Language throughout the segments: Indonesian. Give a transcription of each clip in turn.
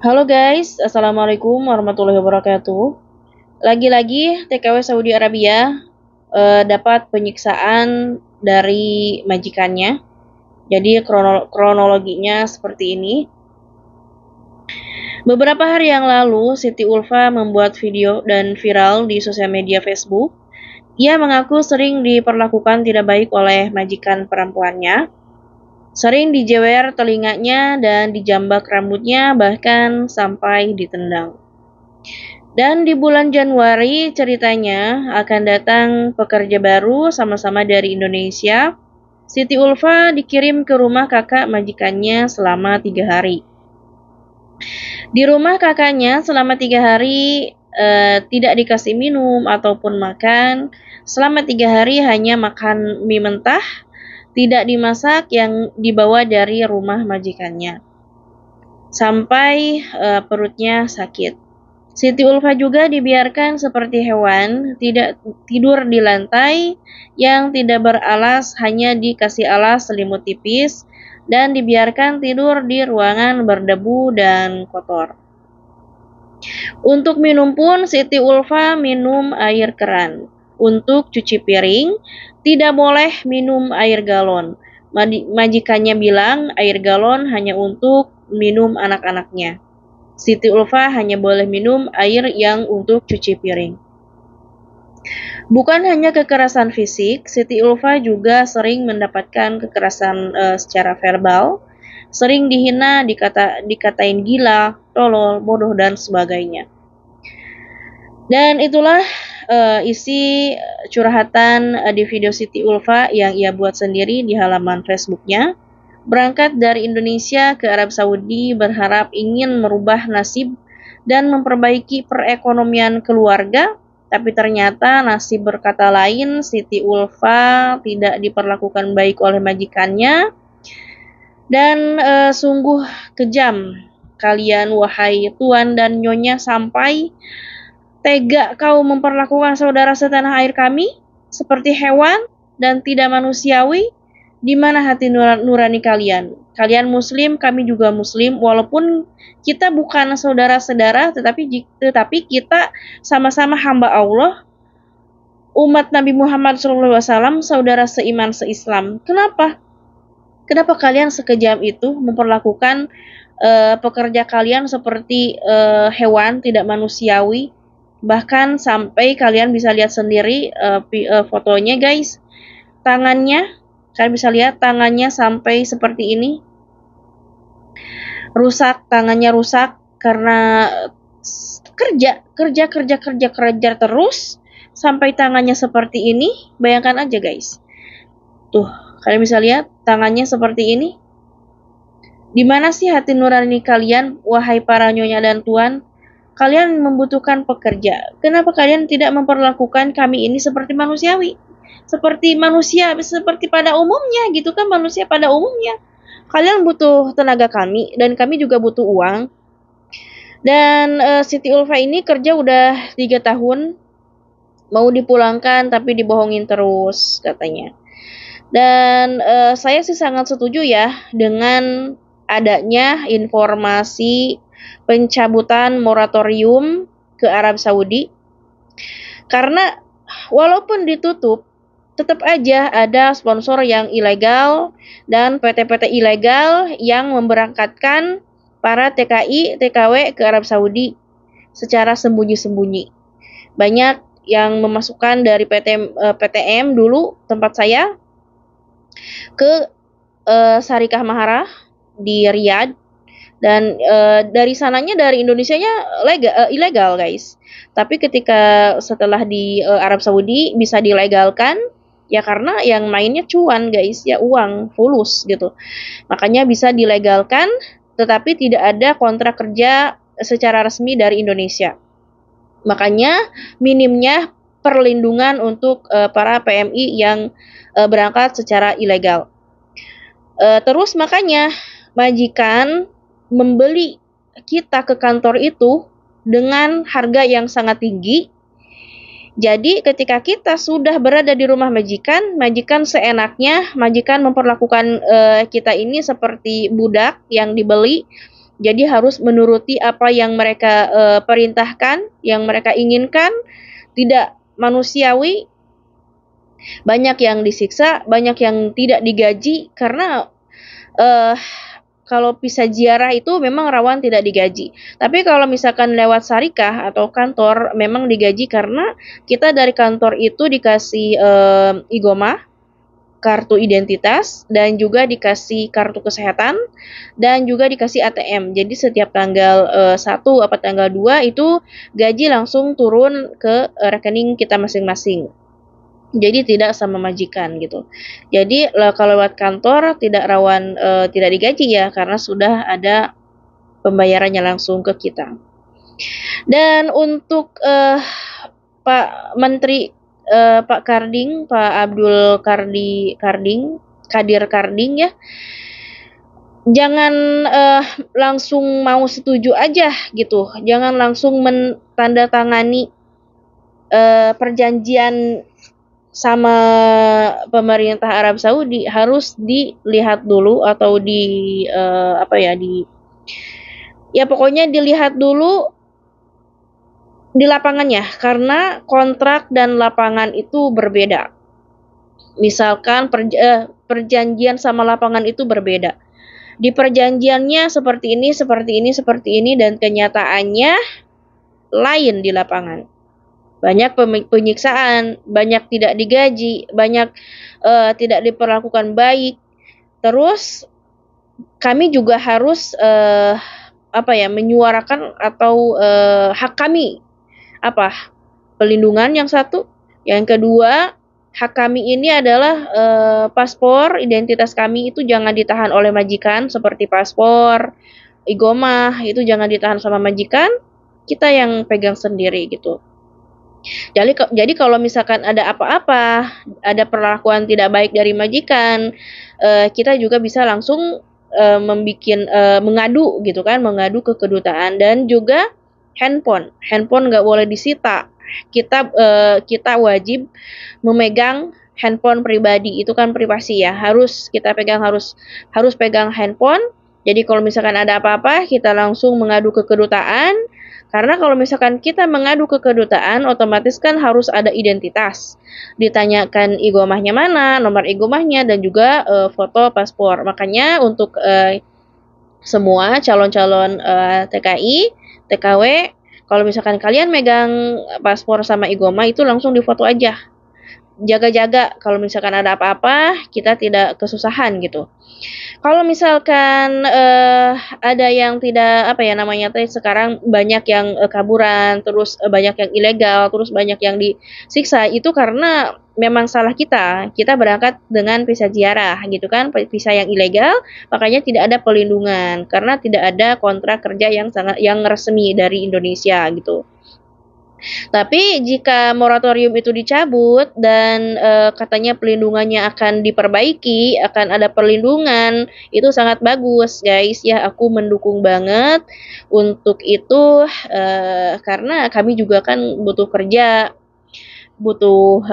Halo guys, Assalamualaikum warahmatullahi wabarakatuh. Lagi-lagi TKW Saudi Arabia dapat penyiksaan dari majikannya. Jadi kronologinya seperti ini. Beberapa hari yang lalu, Siti Ulfa membuat video dan viral di sosial media Facebook. Ia mengaku sering diperlakukan tidak baik oleh majikan perempuannya. Sering dijewer telinganya dan dijambak rambutnya, bahkan sampai ditendang. Dan di bulan Januari ceritanya akan datang pekerja baru sama-sama dari Indonesia. Siti Ulfa dikirim ke rumah kakak majikannya selama 3 hari. Di rumah kakaknya selama 3 hari tidak dikasih minum ataupun makan. Selama 3 hari hanya makan mie mentah, tidak dimasak yang dibawa dari rumah majikannya. Sampai perutnya sakit. Siti Ulfa juga dibiarkan seperti hewan, tidak tidur di lantai yang tidak beralas, hanya dikasih alas selimut tipis, dan dibiarkan tidur di ruangan berdebu dan kotor. Untuk minum pun Siti Ulfa minum air keran. Untuk cuci piring, tidak boleh minum air galon. Majikannya bilang air galon hanya untuk minum anak-anaknya. Siti Ulfa hanya boleh minum air yang untuk cuci piring. Bukan hanya kekerasan fisik, Siti Ulfa juga sering mendapatkan kekerasan secara verbal, sering dihina, dikatain gila, tolol, bodoh, dan sebagainya. Dan itulah isi curhatan di video Siti Ulfa yang ia buat sendiri di halaman Facebooknya. Berangkat dari Indonesia ke Arab Saudi berharap ingin merubah nasib dan memperbaiki perekonomian keluarga, tapi ternyata nasib berkata lain. Siti Ulfa tidak diperlakukan baik oleh majikannya dan sungguh kejam kalian wahai tuan dan nyonya, sampai tega kau memperlakukan saudara setanah air kami seperti hewan dan tidak manusiawi. Di mana hati nurani kalian? Kalian muslim, kami juga muslim. Walaupun kita bukan saudara-saudara, tetapi kita sama-sama hamba Allah, umat Nabi Muhammad SAW, saudara seiman seislam. Kenapa? Kenapa kalian sekejam itu memperlakukan pekerja kalian seperti hewan tidak manusiawi? Bahkan sampai kalian bisa lihat sendiri fotonya guys, tangannya. Kalian bisa lihat tangannya sampai seperti ini. Rusak, tangannya rusak karena kerja terus sampai tangannya seperti ini. Bayangkan aja guys. Tuh, kalian bisa lihat tangannya seperti ini. Di mana sih hati nurani kalian, wahai para nyonya dan tuan? Kalian membutuhkan pekerja. Kenapa kalian tidak memperlakukan kami ini seperti manusiawi? Seperti manusia, seperti pada umumnya gitu kan, manusia pada umumnya. Kalian butuh tenaga kami dan kami juga butuh uang. Dan Siti Ulfa ini kerja udah 3 tahun, mau dipulangkan tapi dibohongin terus katanya. Dan saya sih sangat setuju ya dengan adanya informasi pencabutan moratorium ke Arab Saudi. Karena walaupun ditutup, tetap aja ada sponsor yang ilegal dan PT-PT ilegal yang memberangkatkan para TKI, TKW ke Arab Saudi secara sembunyi-sembunyi. Banyak yang memasukkan dari PTM dulu tempat saya ke Sarikah Mahara di Riyadh, dan dari sananya, dari Indonesianya ilegal guys. Tapi ketika setelah di Arab Saudi bisa dilegalkan, ya karena yang mainnya cuan guys, ya uang fulus gitu. Makanya bisa dilegalkan, tetapi tidak ada kontrak kerja secara resmi dari Indonesia. Makanya minimnya perlindungan untuk para PMI yang berangkat secara ilegal. Terus makanya majikan membeli kita ke kantor itu dengan harga yang sangat tinggi. Jadi ketika kita sudah berada di rumah majikan, majikan seenaknya, majikan memperlakukan kita ini seperti budak yang dibeli Jadi harus menuruti apa yang mereka perintahkan, yang mereka inginkan, tidak manusiawi. Banyak yang disiksa, banyak yang tidak digaji karena eh kalau visa ziarah itu memang rawan tidak digaji. Tapi kalau misalkan lewat syarikah atau kantor memang digaji karena kita dari kantor itu dikasih igomah, kartu identitas, dan juga dikasih kartu kesehatan, dan juga dikasih ATM. Jadi setiap tanggal 1 atau tanggal 2 itu gaji langsung turun ke rekening kita masing-masing. Jadi tidak sama majikan gitu. Jadi kalau lewat kantor tidak rawan tidak digaji ya karena sudah ada pembayarannya langsung ke kita. Dan untuk Pak Menteri Pak Karding, Pak Abdul Kadir Karding ya, jangan langsung mau setuju aja gitu. Jangan langsung menandatangani perjanjian sama pemerintah Arab Saudi, harus dilihat dulu atau pokoknya dilihat dulu di lapangannya karena kontrak dan lapangan itu berbeda. Misalkan perjanjian sama lapangan itu berbeda. Di perjanjiannya seperti ini dan kenyataannya lain di lapangan. Banyak penyiksaan, banyak tidak digaji, banyak tidak diperlakukan baik. Terus kami juga harus menyuarakan atau hak kami, pelindungan yang satu. Yang kedua, hak kami ini adalah paspor, identitas kami itu jangan ditahan oleh majikan seperti paspor, igomah, itu jangan ditahan sama majikan, kita yang pegang sendiri gitu. Jadi kalau misalkan ada apa-apa, ada perlakuan tidak baik dari majikan, kita juga bisa langsung mengadu gitu kan, mengadu ke kedutaan. Dan juga handphone nggak boleh disita. Kita wajib memegang handphone pribadi, itu kan privasi ya, harus kita pegang, harus pegang handphone. Jadi kalau misalkan ada apa-apa, kita langsung mengadu ke kedutaan. Karena kalau misalkan kita mengadu ke kedutaan, otomatis kan harus ada identitas. Ditanyakan igomahnya mana, nomor igomahnya, dan juga foto paspor. Makanya untuk semua calon-calon TKI, TKW, kalau misalkan kalian megang paspor sama igomah itu langsung difoto aja. Jaga-jaga kalau misalkan ada apa-apa, kita tidak kesusahan gitu. Kalau misalkan ada yang tidak sekarang banyak yang kaburan, terus banyak yang ilegal, terus banyak yang disiksa, itu karena memang salah kita. Kita berangkat dengan visa ziarah gitu kan, visa yang ilegal, makanya tidak ada pelindungan karena tidak ada kontrak kerja yang resmi dari Indonesia gitu. Tapi jika moratorium itu dicabut dan katanya pelindungannya akan diperbaiki, akan ada perlindungan, itu sangat bagus, guys. Ya, aku mendukung banget untuk itu karena kami juga kan butuh kerja, butuh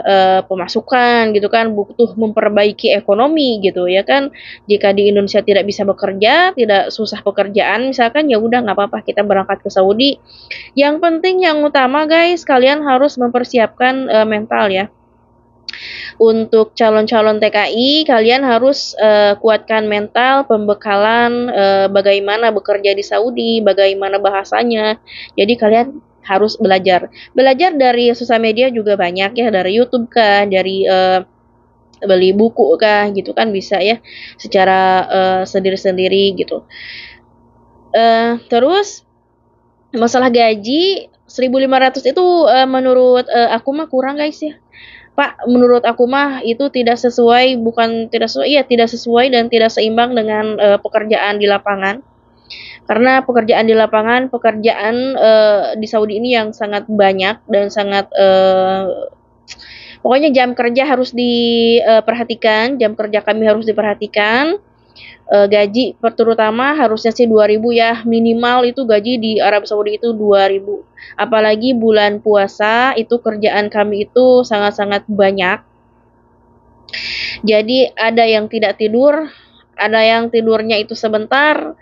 pemasukan gitu kan, butuh memperbaiki ekonomi gitu ya kan. Jika di Indonesia tidak bisa bekerja, tidak susah pekerjaan misalkan, ya udah nggak apa-apa, kita berangkat ke Saudi. Yang penting, yang utama guys, kalian harus mempersiapkan mental ya. Untuk calon-calon TKI, kalian harus kuatkan mental, pembekalan bagaimana bekerja di Saudi, bagaimana bahasanya. Jadi kalian harus belajar dari sosial media juga banyak ya, dari YouTube kah, dari beli buku kah gitu kan, bisa ya secara sendiri-sendiri gitu. Terus masalah gaji 1.500 itu menurut aku mah kurang guys ya. Pak, menurut aku mah itu tidak sesuai dan tidak seimbang dengan pekerjaan di lapangan. Karena pekerjaan di lapangan, pekerjaan di Saudi ini yang sangat banyak dan sangat pokoknya jam kerja harus diperhatikan, jam kerja kami harus diperhatikan. Gaji terutama harusnya sih 2.000 ya, minimal itu gaji di Arab Saudi itu 2.000. Apalagi bulan puasa itu kerjaan kami itu sangat-sangat banyak. Jadi ada yang tidak tidur, ada yang tidurnya itu sebentar,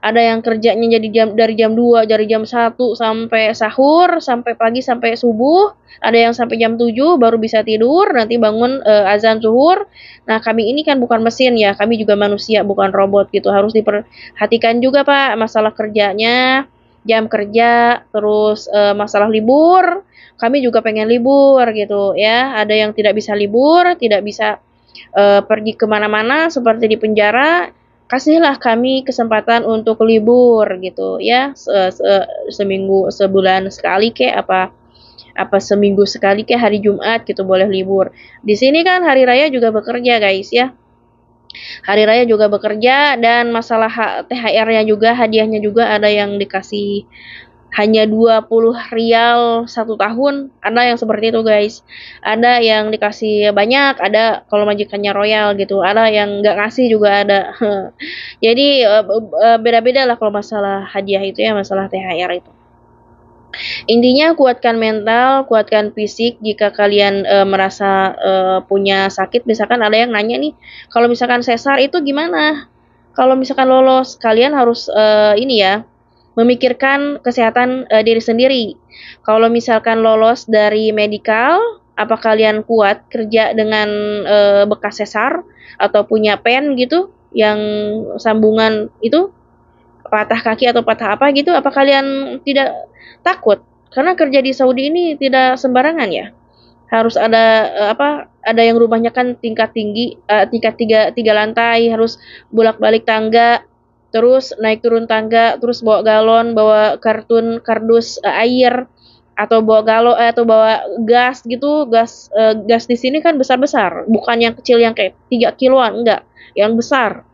Ada yang kerjanya jadi dari jam 2, dari jam 1 sampai sahur, sampai pagi, sampai subuh. Ada yang sampai jam 7 baru bisa tidur, nanti bangun azan zuhur. Nah, kami ini kan bukan mesin ya, kami juga manusia, bukan robot gitu. Harus diperhatikan juga, Pak, masalah kerjanya, jam kerja, terus masalah libur. Kami juga pengen libur gitu ya. Ada yang tidak bisa libur, tidak bisa pergi kemana-mana seperti di penjara. Kasihlah kami kesempatan untuk libur gitu ya, seminggu, sebulan sekali kayak apa seminggu sekali kayak hari Jumat gitu boleh libur. Di sini kan hari raya juga bekerja guys ya. Hari raya juga bekerja, dan masalah THR-nya juga, hadiahnya juga ada yang dikasih hanya 20 rial 1 tahun, ada yang seperti itu guys. Ada yang dikasih banyak, ada kalau majikannya royal gitu, ada yang nggak ngasih juga ada. Jadi beda-beda lah kalau masalah hadiah itu ya, masalah THR itu. Intinya kuatkan mental, kuatkan fisik. Jika kalian merasa punya sakit, misalkan ada yang nanya nih, kalau misalkan sesar itu gimana? Kalau misalkan lolos, kalian harus ini ya, memikirkan kesehatan diri sendiri. Kalau misalkan lolos dari medikal, apa kalian kuat kerja dengan bekas sesar atau punya pen gitu yang sambungan itu patah kaki atau patah apa gitu? Apa kalian tidak takut? Karena kerja di Saudi ini tidak sembarangan ya. Harus ada ada yang rumahnya kan tingkat tinggi, tingkat tiga lantai, harus bolak-balik tangga, terus naik turun tangga, terus bawa galon, bawa kardus air, atau bawa galon atau bawa gas gitu. Gas di sini kan besar-besar, bukan yang kecil yang kayak 3 kiloan, enggak, yang besar.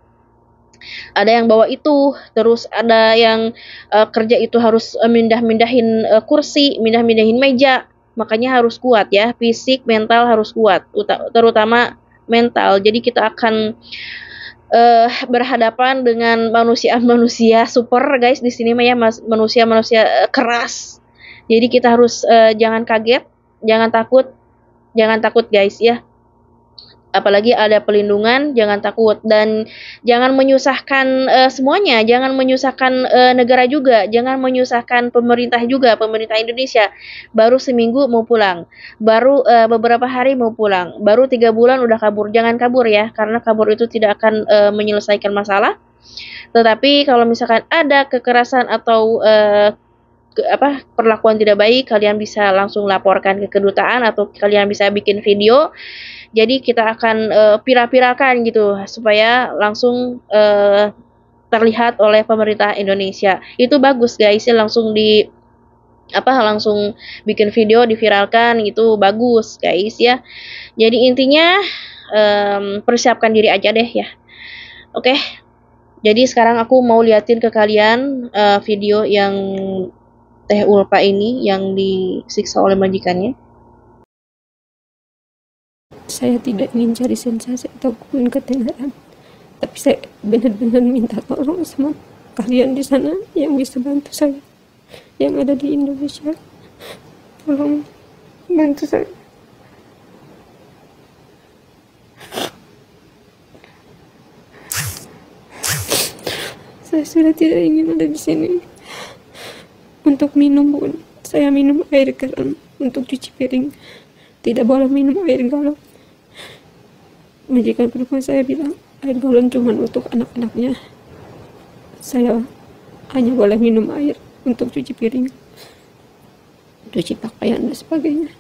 Ada yang bawa itu, terus ada yang kerja itu harus mindahin kursi, mindahin meja. Makanya harus kuat ya, fisik, mental harus kuat, terutama mental. Jadi kita akan berhadapan dengan manusia-manusia super guys di sini mah ya, manusia-manusia keras. Jadi kita harus jangan kaget, jangan takut guys ya. Apalagi ada pelindungan, jangan takut, dan jangan menyusahkan semuanya, jangan menyusahkan negara juga, jangan menyusahkan pemerintah juga, pemerintah Indonesia. Baru seminggu mau pulang, baru beberapa hari mau pulang, baru 3 bulan udah kabur. Jangan kabur ya, karena kabur itu tidak akan menyelesaikan masalah. Tetapi kalau misalkan ada kekerasan atau perlakuan tidak baik, kalian bisa langsung laporkan ke kedutaan atau kalian bisa bikin video. Jadi kita akan viral-viralkan gitu supaya langsung terlihat oleh pemerintah Indonesia. Itu bagus guys ya, langsung langsung bikin video diviralkan, itu bagus guys ya. Jadi intinya persiapkan diri aja deh ya. Oke. Jadi sekarang aku mau liatin ke kalian video yang Teh Ulfa ini yang disiksa oleh majikannya. Saya tidak ingin cari sensasi ataupun ketenaran, tapi saya benar-benar minta tolong sama kalian di sana yang bisa bantu saya, yang ada di Indonesia. Tolong bantu saya. Saya sudah tidak ingin ada di sini. Untuk minum pun, saya minum air galon. Untuk cuci piring, tidak boleh minum air galon. Majikan perempuan saya bilang air galon cuma untuk anak-anaknya. Saya hanya boleh minum air untuk cuci piring, cuci pakaian dan sebagainya.